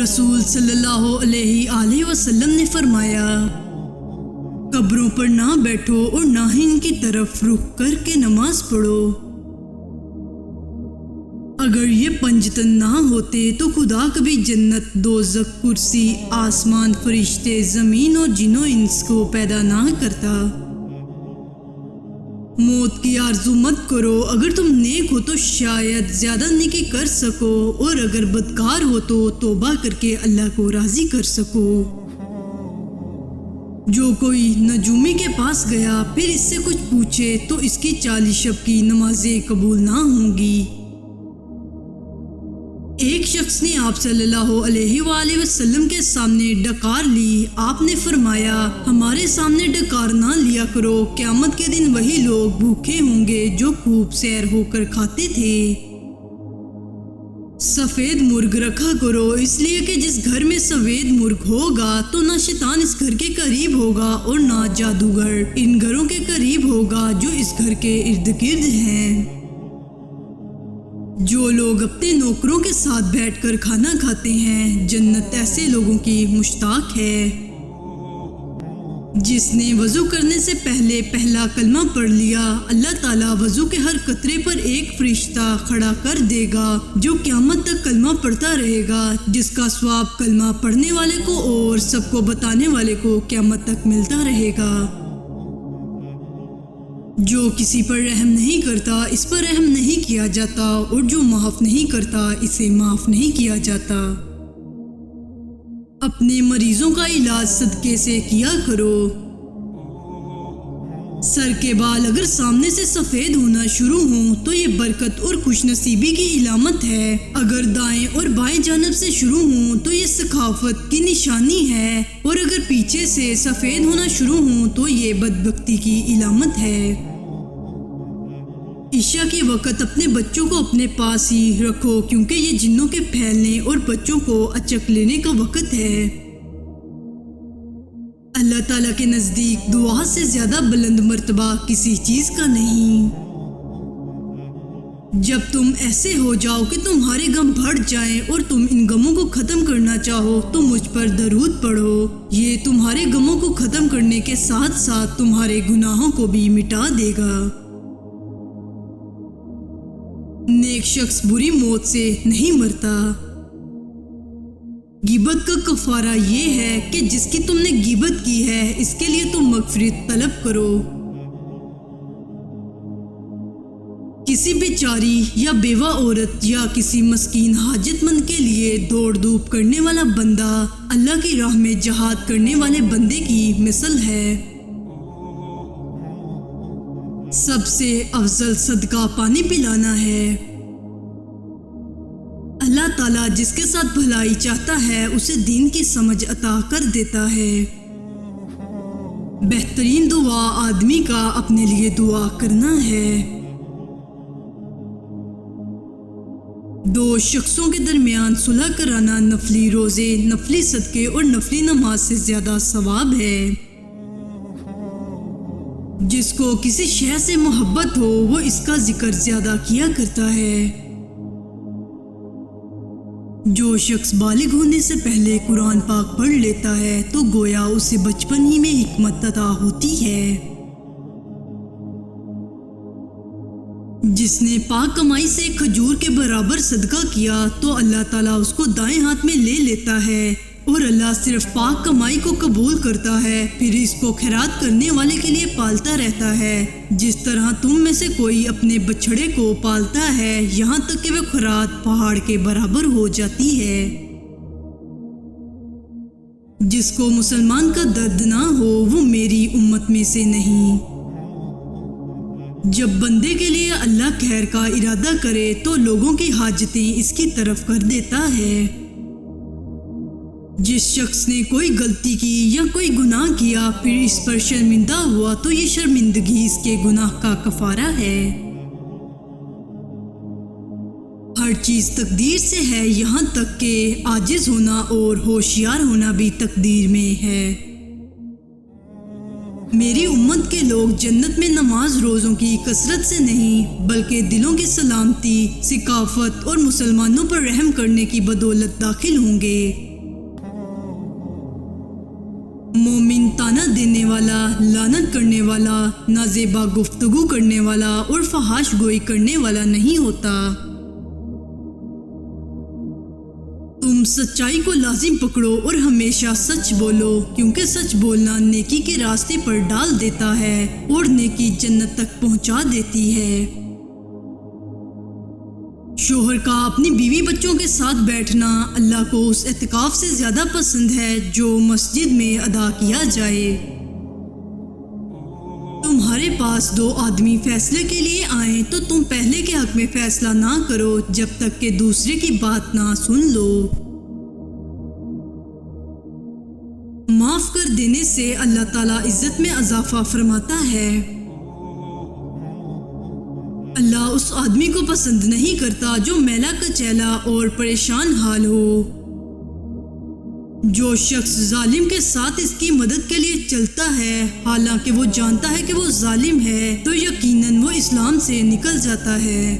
رسول صلی اللہ علیہ وسلم نے فرمایا، قبروں پر نہ بیٹھو اور نہ ہی ان کی طرف رخ کر کے نماز پڑھو۔ اگر یہ پنجتن نہ ہوتے تو خدا کبھی جنت، دوزخ، کرسی، آسمان، فرشتے، زمین اور جن و انس کو پیدا نہ کرتا۔ موت کی آرزو مت کرو، اگر تم نیک ہو تو شاید زیادہ نیکی کر سکو، اور اگر بدکار ہو تو توبہ کر کے اللہ کو راضی کر سکو۔ جو کوئی نجومی کے پاس گیا پھر اس سے کچھ پوچھے تو اس کی 40 شب کی نمازیں قبول نہ ہوں گی۔ ایک شخص نے آپ صلی اللہ علیہ وسلم کے سامنے ڈکار لی۔ آپ نے فرمایا، ہمارے سامنے ڈکار نہ لیا کرو، قیامت کے دن وہی لوگ بھوکے ہوں گے جو خوب سیر ہو کر کھاتے تھے۔ سفید مرغ رکھا کرو، اس لیے کہ جس گھر میں سفید مرغ ہوگا تو نہ شیطان اس گھر کے قریب ہوگا اور نہ جادوگر ان گھروں کے قریب ہوگا جو اس گھر کے ارد گرد ہیں۔ جو لوگ اپنے نوکروں کے ساتھ بیٹھ کر کھانا کھاتے ہیں، جنت ایسے لوگوں کی مشتاق ہے۔ جس نے وضو کرنے سے پہلے پہلا کلمہ پڑھ لیا، اللہ تعالیٰ وضو کے ہر قطرے پر ایک فرشتہ کھڑا کر دے گا جو قیامت تک کلمہ پڑھتا رہے گا، جس کا ثواب کلمہ پڑھنے والے کو اور سب کو بتانے والے کو قیامت تک ملتا رہے گا۔ جو کسی پر رحم نہیں کرتا اس پر رحم نہیں کیا جاتا، اور جو معاف نہیں کرتا اسے معاف نہیں کیا جاتا۔ اپنے مریضوں کا علاج صدقے سے کیا کرو۔ سر کے بال اگر سامنے سے سفید ہونا شروع ہوں تو یہ برکت اور خوش نصیبی کی علامت ہے، اگر دائیں اور بائیں جانب سے شروع ہوں تو یہ ثقافت کی نشانی ہے، اور اگر پیچھے سے سفید ہونا شروع ہوں تو یہ بدبختی کی علامت ہے۔ عشاء کے وقت اپنے بچوں کو اپنے پاس ہی رکھو، کیونکہ یہ جنوں کے پھیلنے اور بچوں کو اچک لینے کا وقت ہے۔ اللہ تعالیٰ کے نزدیک دعا سے زیادہ بلند مرتبہ کسی چیز کا نہیں۔ جب تم ایسے ہو جاؤ کہ تمہارے غم بڑھ جائیں اور تم ان غموں کو ختم کرنا چاہو تو مجھ پر درود پڑھو، یہ تمہارے غموں کو ختم کرنے کے ساتھ ساتھ تمہارے گناہوں کو بھی مٹا دے گا۔ نیک شخص بری موت سے نہیں مرتا۔ غیبت کا کفارہ یہ ہے کہ جس کی تم نے غیبت کی ہے اس کے لیے تم مغفرت طلب کرو۔ کسی بیچاری یا بیوہ عورت یا کسی مسکین حاجت مند کے لیے دوڑ دھوپ کرنے والا بندہ اللہ کی راہ میں جہاد کرنے والے بندے کی مثل ہے۔ سب سے افضل صدقہ پانی پلانا ہے۔ اللہ تعالیٰ جس کے ساتھ بھلائی چاہتا ہے اسے دین کی سمجھ عطا کر دیتا ہے۔ بہترین دعا آدمی کا اپنے لیے دعا کرنا ہے۔ دو شخصوں کے درمیان صلح کرانا نفلی روزے، نفلی صدقے اور نفلی نماز سے زیادہ ثواب ہے۔ جس کو کسی شے سے محبت ہو وہ اس کا ذکر زیادہ کیا کرتا ہے۔ جو شخص بالغ ہونے سے پہلے قرآن پاک پڑھ لیتا ہے تو گویا اسے بچپن ہی میں حکمت عطا ہوتی ہے۔ جس نے پاک کمائی سے کھجور کے برابر صدقہ کیا تو اللہ تعالیٰ اس کو دائیں ہاتھ میں لے لیتا ہے، اور اللہ صرف پاک کمائی کو قبول کرتا ہے، پھر اس کو خیرات کرنے والے کے لیے پالتا رہتا ہے، جس طرح تم میں سے کوئی اپنے بچھڑے کو پالتا ہے یہاں تک کہ وہ خیرات پہاڑ کے برابر ہو جاتی ہے۔ جس کو مسلمان کا درد نہ ہو وہ میری امت میں سے نہیں۔ جب بندے کے لیے اللہ خیر کا ارادہ کرے تو لوگوں کی حاجتیں اس کی طرف کر دیتا ہے۔ جس شخص نے کوئی غلطی کی یا کوئی گناہ کیا پھر اس پر شرمندہ ہوا تو یہ شرمندگی اس کے گناہ کا کفارہ ہے۔ ہر چیز تقدیر سے ہے، یہاں تک کہ عاجز ہونا اور ہوشیار ہونا بھی تقدیر میں ہے۔ میری امت کے لوگ جنت میں نماز روزوں کی کثرت سے نہیں بلکہ دلوں کی سلامتی، ثقافت اور مسلمانوں پر رحم کرنے کی بدولت داخل ہوں گے۔ مومن تانا دینے والا، لعنت کرنے والا، نازیبا گفتگو کرنے والا اور فحش گوئی کرنے والا نہیں ہوتا۔ تم سچائی کو لازم پکڑو اور ہمیشہ سچ بولو، کیونکہ سچ بولنا نیکی کے راستے پر ڈال دیتا ہے اور نیکی جنت تک پہنچا دیتی ہے۔ شوہر کا اپنی بیوی بچوں کے ساتھ بیٹھنا اللہ کو اس اعتکاف سے زیادہ پسند ہے جو مسجد میں ادا کیا جائے۔ تمہارے پاس دو آدمی فیصلے کے لیے آئیں تو تم پہلے کے حق میں فیصلہ نہ کرو جب تک کہ دوسرے کی بات نہ سن لو۔ معاف کر دینے سے اللہ تعالیٰ عزت میں اضافہ فرماتا ہے۔ اللہ اس آدمی کو پسند نہیں کرتا جو میلا کچیلا اور پریشان حال ہو۔ جو شخص ظالم کے ساتھ اس کی مدد کے لیے چلتا ہے حالانکہ وہ جانتا ہے کہ وہ ظالم ہے تو یقیناً وہ اسلام سے نکل جاتا ہے۔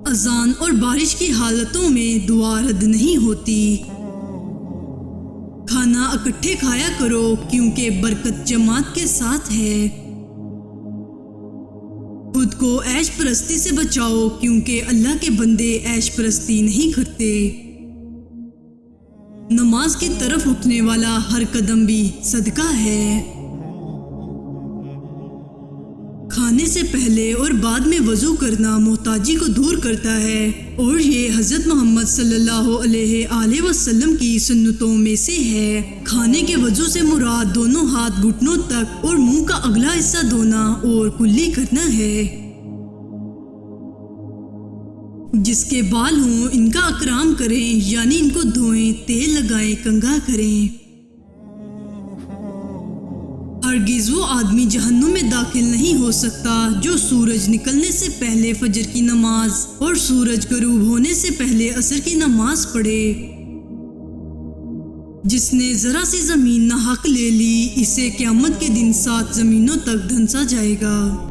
اذان اور بارش کی حالتوں میں دعا رد نہیں ہوتی۔ کھانا اکٹھے کھایا کرو کیونکہ برکت جماعت کے ساتھ ہے۔ خود کو عیش پرستی سے بچاؤ کیونکہ اللہ کے بندے عیش پرستی نہیں کرتے۔ نماز کی طرف اٹھنے والا ہر قدم بھی صدقہ ہے۔ کھانے سے پہلے اور بعد میں وضو کرنا محتاجی کو دور کرتا ہے اور یہ حضرت محمد صلی اللہ علیہ وآلہ وسلم کی سنتوں میں سے ہے۔ کھانے کے وضو سے مراد دونوں ہاتھ گھٹنوں تک اور منہ کا اگلا حصہ دھونا اور کلی کرنا ہے۔ جس کے بال ہوں ان کا اکرام کریں، یعنی ان کو دھوئیں، تیل لگائیں، کنگھا کریں۔ ہرگز وہ آدمی جہنم میں داخل نہیں ہو سکتا جو سورج نکلنے سے پہلے فجر کی نماز اور سورج غروب ہونے سے پہلے عصر کی نماز پڑھے۔ جس نے ذرا سی زمین ناحق لے لی اسے قیامت کے دن 7 زمینوں تک دھنسا جائے گا۔